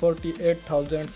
48,000